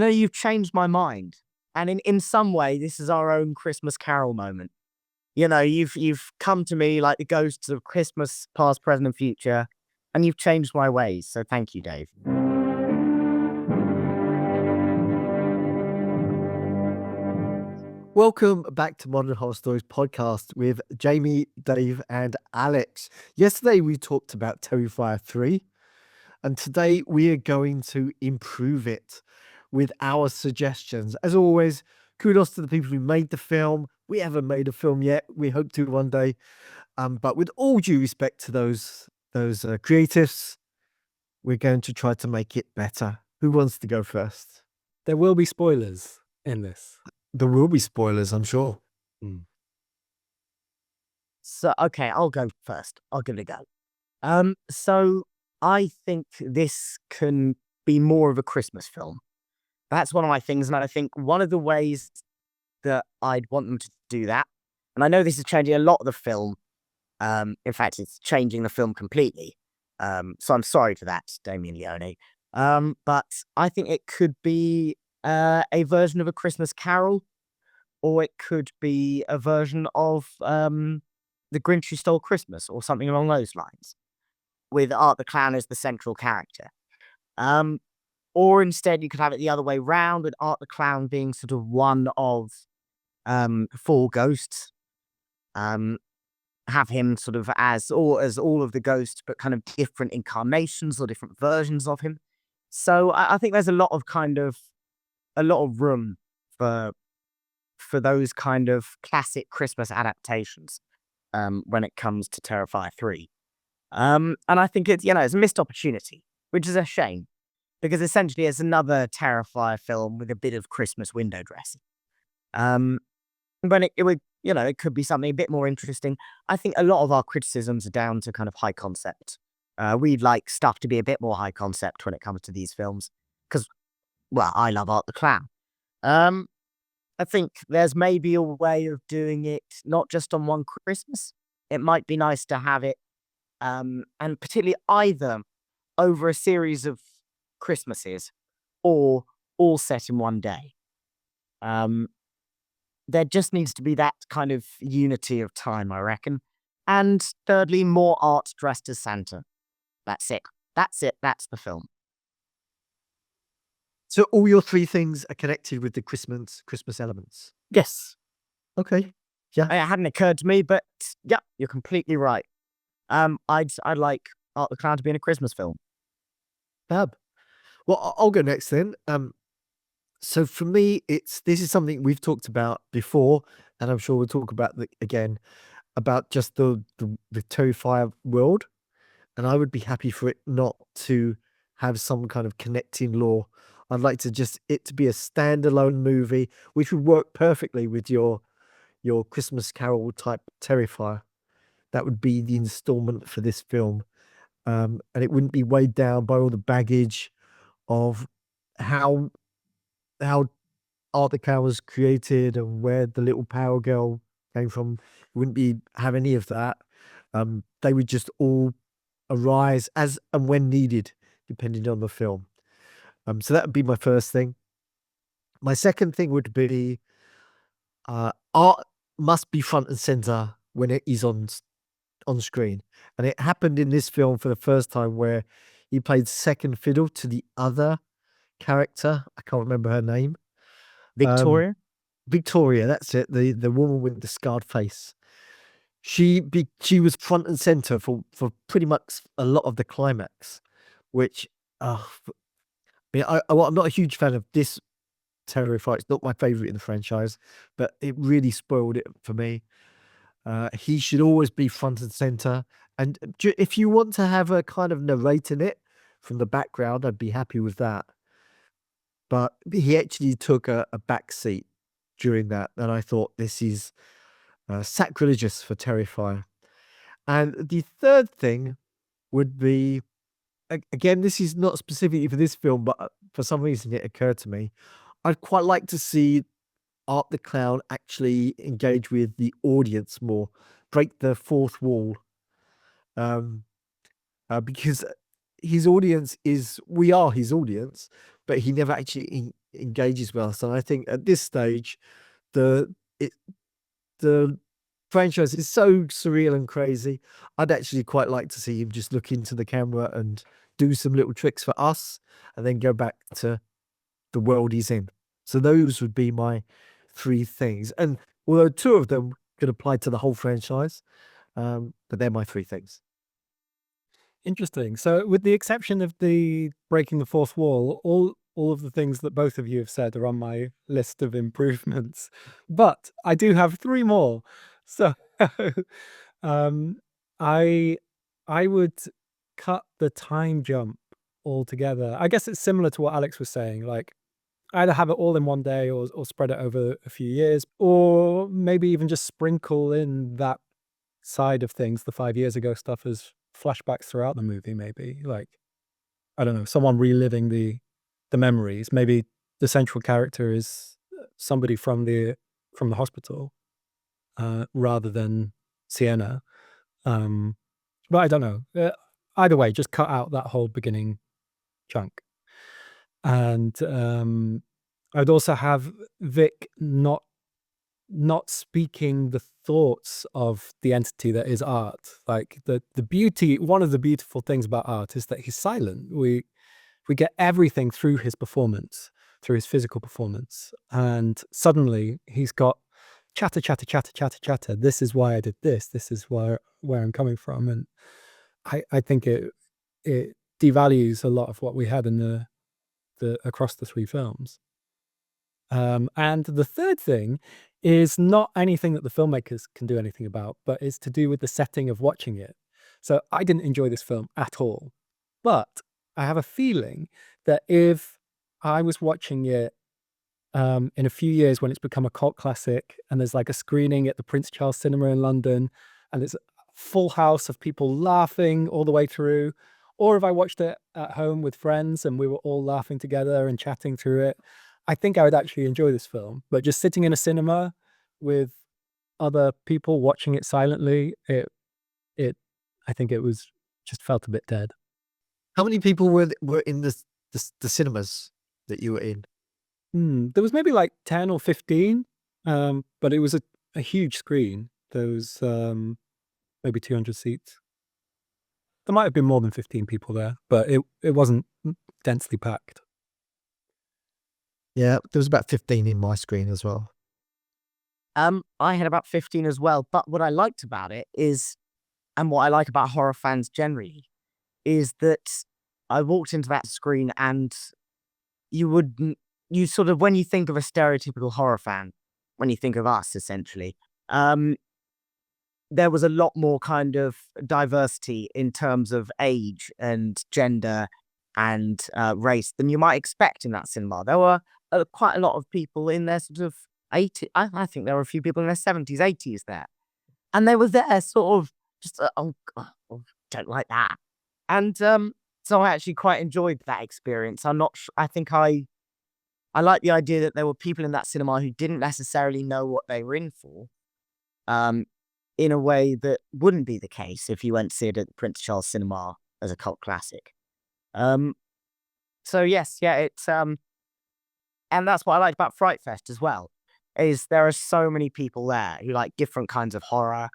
you've changed my mind. And in some way, this is our own Christmas Carol moment. You've come to me like the ghosts of Christmas past, present, and future, and you've changed my ways. So thank you, Dave. Welcome back to Modern Horror Stories podcast with Jamie, Dave, and Alex. Yesterday we talked about Terrifier 3, and today we are going to improve it with our suggestions. As always, kudos to the people who made the film. We haven't made a film yet. We hope to one day. But with all due respect to those creatives, we're going to try to make it better. Who wants to go first? There will be spoilers in this. There will be spoilers, I'm sure. So, okay, I'll go first. I'll give it a go. So I think this can be more of a Christmas film. That's one of my things, and I think one of the ways that I'd want them to do that, and I know this is changing a lot of the film. In fact, it's changing the film completely. So I'm sorry for that, Damien Leone. But I think it could be a version of A Christmas Carol, or it could be a version of The Grinch Who Stole Christmas, or something along those lines, with Art the Clown as the central character. Or instead, you could have it the other way round, with Art the Clown being sort of one of 4 ghosts. Have him sort of as all of the ghosts, but kind of different incarnations or different versions of him. So I think there's a lot of room for those kind of classic Christmas adaptations when it comes to Terrifier 3. And I think it's a missed opportunity, which is a shame, because essentially it's another Terrifier film with a bit of Christmas window dressing. But it could be something a bit more interesting. I think a lot of our criticisms are down to kind of high concept. We'd like stuff to be a bit more high concept when it comes to these films, because, well, I love Art the Clown. I think there's maybe a way of doing it not just on one Christmas. It might be nice to have it, and particularly either over a series of Christmases or all set in one day. There just needs to be that kind of unity of time, I reckon. And thirdly, more art dressed as Santa. That's it. That's the film. So all your 3 things are connected with the Christmas elements. Yes. Okay. Yeah. It hadn't occurred to me, but yeah, you're completely right. I'd like Art the Clown to be in a Christmas film. Fab. Well, I'll go next then. So for me, this is something we've talked about before, and I'm sure we'll talk about again, about just the Terrifier world. And I would be happy for it not to have some kind of connecting lore. I'd like to it to be a standalone movie, which would work perfectly with your Christmas Carol type Terrifier. That would be the installment for this film. And it wouldn't be weighed down by all the baggage of how Art the Clown was created and where the little power girl came from. It wouldn't have any of that. They would just all arise as and when needed, depending on the film. So that would be my first thing. My second thing would be art must be front and center when it is on screen. And it happened in this film for the first time, where he played second fiddle to the other character. I can't remember her name. Victoria? Victoria, that's it. The woman with the scarred face. She was front and center for pretty much a lot of the climax, which I'm not a huge fan of this Terrifier. It's not my favorite in the franchise, but it really spoiled it for me. He should always be front and center. And if you want to have a kind of narrating it from the background, I'd be happy with that. But he actually took a back seat during that, and I thought this is sacrilegious for Terrifier. And the third thing would be, again, this is not specifically for this film, but for some reason it occurred to me, I'd quite like to see Art the Clown actually engage with the audience more, break the fourth wall, because his audience we are his audience, but he never actually engages with us. And I think at this stage, the franchise is so surreal and crazy. I'd actually quite like to see him just look into the camera and do some little tricks for us and then go back to the world he's in. So those would be my 3 things. And although 2 of them could apply to the whole franchise, but they're my 3 things. Interesting. So, with the exception of the breaking the fourth wall, all of the things that both of you have said are on my list of improvements. But I do have 3 more. So, um, I I would cut the time jump altogether. I guess it's similar to what Alex was saying. Like, either have it all in one day or spread it over a few years, or maybe even just sprinkle in that side of things, the 5 years ago stuff, as flashbacks throughout the movie. Maybe, like, I don't know, someone reliving the memories. Maybe the central character is somebody from the hospital, rather than Sienna. But I don't know. Either way, just cut out that whole beginning chunk. And I'd also have Vic not speaking the thoughts of the entity that is art. Like, the beauty, one of the beautiful things about art is that he's silent. We get everything through his performance, through his physical performance. And suddenly he's got chatter, chatter, chatter, chatter, chatter. This is why I did this. This is where I'm coming from. And I think it devalues a lot of what we had in the across the 3 films. And the third thing is not anything that the filmmakers can do anything about, but is to do with the setting of watching it. So I didn't enjoy this film at all, but I have a feeling that if I was watching it in a few years when it's become a cult classic and there's like a screening at the Prince Charles Cinema in London and it's a full house of people laughing all the way through, or if I watched it at home with friends and we were all laughing together and chatting through it, I think I would actually enjoy this film. But just sitting in a cinema with other people watching it silently, it I think it was just felt a bit dead. How many people were in the cinemas that you were in? There was maybe like 10 or 15, but it was a huge screen. There was maybe 200 seats. There might have been more than 15 people there, but it wasn't densely packed. Yeah, there was about 15 in my screen as well. I had about 15 as well. But what I liked about it is, and what I like about horror fans generally, is that I walked into that screen and you sort of, when you think of a stereotypical horror fan, when you think of us essentially, there was a lot more kind of diversity in terms of age and gender and race than you might expect in that cinema. There were quite a lot of people in their sort of 80s. I think there were a few people in their 70s, 80s there. And they were there sort of just, oh, God, don't like that. And so I actually quite enjoyed that experience. I think I like the idea that there were people in that cinema who didn't necessarily know what they were in for, in a way that wouldn't be the case if you went to see it at the Prince Charles Cinema as a cult classic. So yes, yeah, it's and that's what I liked about Fright Fest as well, is there are so many people there who like different kinds of horror,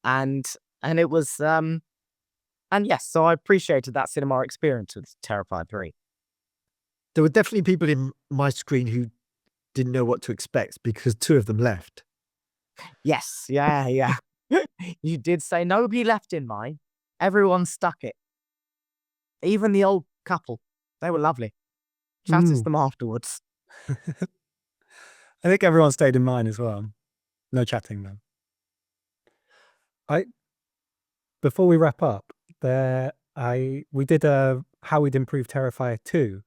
and it was and yes, so I appreciated that cinema experience with Terrifier 3. There were definitely people in my screen who didn't know what to expect because 2 of them left. Yes, yeah. You did say nobody left in mine. Everyone stuck it. Even the old couple. They were lovely. Chatted to them afterwards. I think everyone stayed in mine as well. No chatting though. Before we wrap up, we did a how we'd improve Terrifier 2,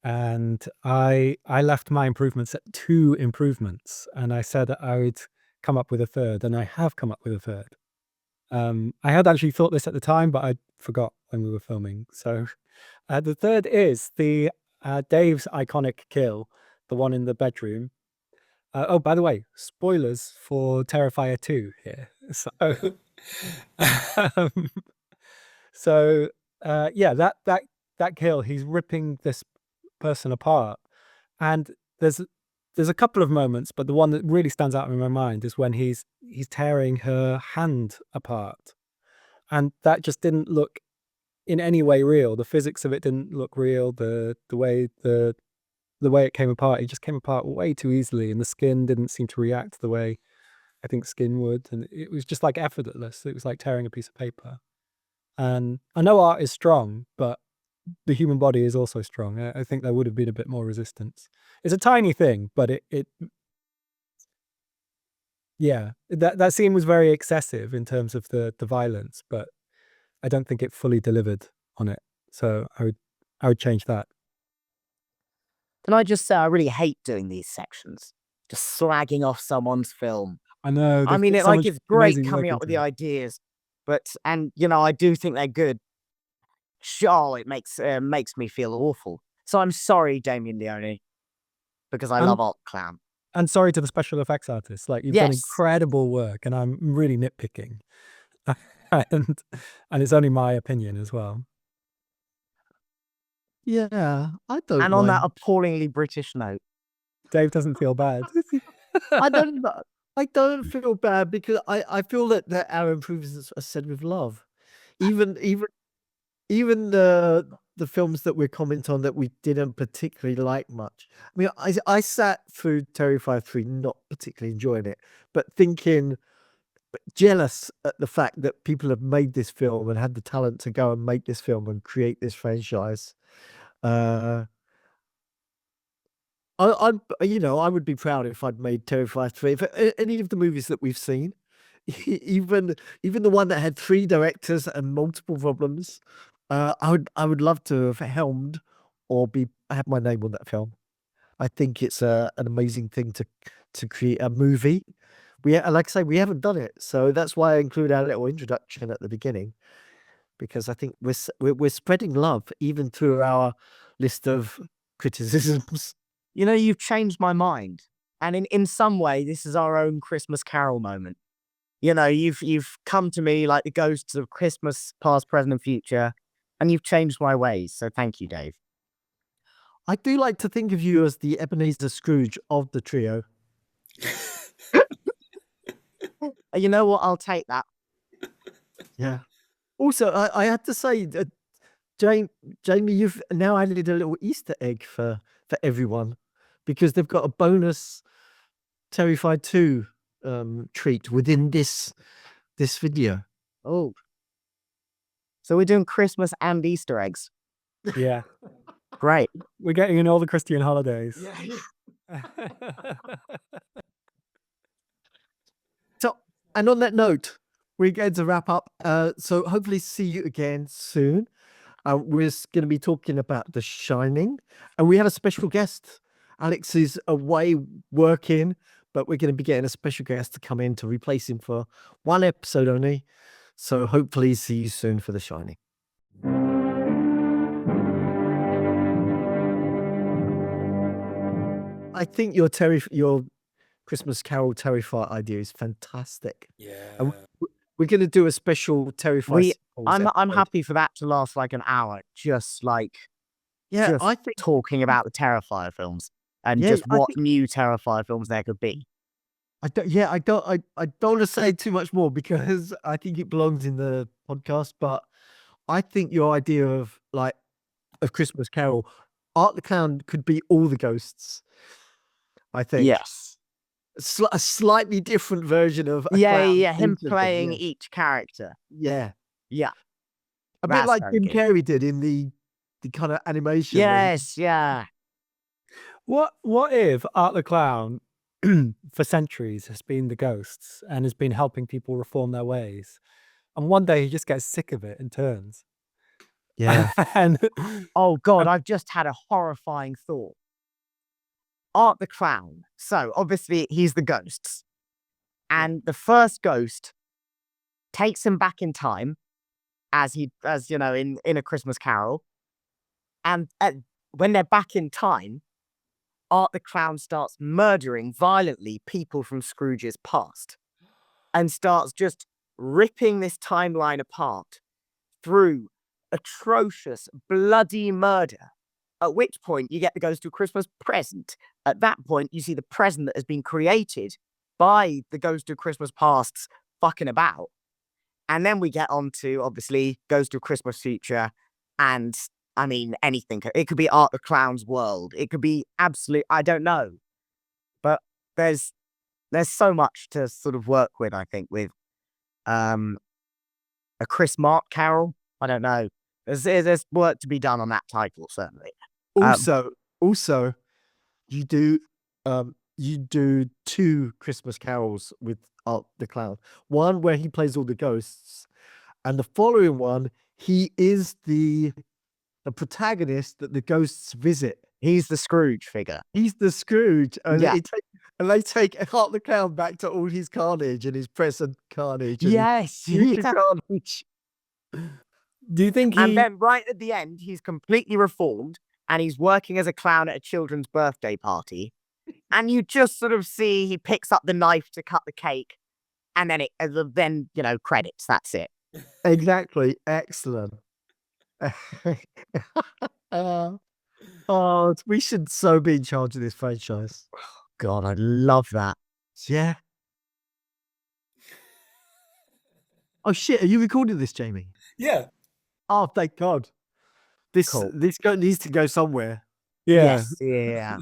and I left my improvements at 2 improvements, and I said that I would come up with a third, and I have come up with a third. I had actually thought this at the time, but I forgot when we were filming. So the third is the Dave's iconic kill, the one in the bedroom. Oh, by the way, spoilers for Terrifier 2 here. So, yeah, that kill, he's ripping this person apart, And there's a couple of moments, but the one that really stands out in my mind is when he's tearing her hand apart, and that just didn't look in any way real. The physics of it didn't look real. The way it came apart, it just came apart way too easily, and the skin didn't seem to react the way I think skin would, and it was just like effortless. It was like tearing a piece of paper. And I know art is strong, but the human body is also strong. I think there would have been a bit more resistance. It's a tiny thing, but yeah, that scene was very excessive in terms of the violence, but I don't think it fully delivered on it. So I would change that. Can I just say I really hate doing these sections, just slagging off someone's film. I know. I mean, so much it's great amazing work coming up with into the it. ideas, but I do think they're good. Sure, it makes me feel awful. So I'm sorry, Damien Leone, because I And love Art Clown. and sorry to the special effects artists. Like, you've done Yes. incredible work, and I'm really nitpicking. and it's only my opinion as well. Yeah, I don't And on that mind. appallingly British note, Dave doesn't feel bad. I don't feel bad because I feel that our improvements are said with love. Even the films that we comment on that we didn't particularly like much. I mean, I sat through Terrifier 3 not particularly enjoying it, but thinking, jealous at the fact that people have made this film and had the talent to go and make this film and create this franchise. I would be proud if I'd made Terrifier 3. For any of the movies that we've seen, even the one that had 3 directors and multiple problems, I would love to have helmed or have my name on that film. I think it's an amazing thing to create a movie. Like I say, we haven't done it, so that's why I include our little introduction at the beginning, because I think we're spreading love even through our list of criticisms. you've changed my mind. And in some way, this is our own Christmas Carol moment. You've come to me like the ghosts of Christmas, past, present, and future, and you've changed my ways. So thank you, Dave. I do like to think of you as the Ebenezer Scrooge of the trio. You know what? I'll take that. Yeah. Also, I had to say that Jamie, you've now added a little Easter egg for everyone, because they've got a bonus Terrified 2 treat within this video. Oh. So we're doing Christmas and Easter eggs. Yeah. Great. We're getting in all the Christian holidays. So, and on that note, we're going to wrap up. So hopefully see you again soon. We're going to be talking about The Shining, and we have a special guest. Alex is away working, but we're going to be getting a special guest to come in to replace him for one episode only. So hopefully see you soon for The Shining. I think your Christmas Carol Terrifier idea is fantastic. Yeah. We're going to do a special Terrifier. I'm happy for that to last like an hour, just I think talking about the Terrifier films and what new Terrifier films there could be. I don't want to say too much more because I think it belongs in the podcast, but I think your idea of Christmas Carol, Art the Clown could be all the ghosts. I think. Yes. A slightly different version of him playing each character. Yeah. A That's bit like very Jim good. Carrey did in the kind of animation. Yes, yeah. What if Art the Clown for centuries has been the ghosts and has been helping people reform their ways, and one day he just gets sick of it and turns? Yeah. And Oh God, I've just had a horrifying thought. Art the Clown. So obviously he's the ghosts. And the first ghost takes him back in time, as in A Christmas Carol. And when they're back in time, Art the Clown starts murdering violently people from Scrooge's past and starts just ripping this timeline apart through atrocious, bloody murder At which point you get the Ghost of Christmas Present. At that point, you see the present that has been created by the Ghost of Christmas Past's fucking about. And then we get on to, obviously, Ghost of Christmas Future. And, I mean, anything. It could be Art the Clown's World. It could be absolute, I don't know. But there's so much to sort of work with, I think, with a Chris Mark Carol. I don't know. There's work to be done on that title, certainly. Also, you do 2 Christmas carols with Art the Clown. One where he plays all the ghosts, and the following one, he is the protagonist that the ghosts visit. He's the Scrooge figure. He's the Scrooge, and Yeah. they take Art the Clown back to all his carnage and his present carnage. And Yes. future carnage. Do you think And he? then right at the end, he's completely reformed and he's working as a clown at a children's birthday party. And you just sort of see he picks up the knife to cut the cake, and then credits. That's it. Exactly. Excellent. Oh, we should so be in charge of this franchise. God, I love that. Yeah. Oh shit! Are you recording this, Jamie? Yeah. Oh, thank God. This Cool. needs to go somewhere. Yeah. Yes. Yeah.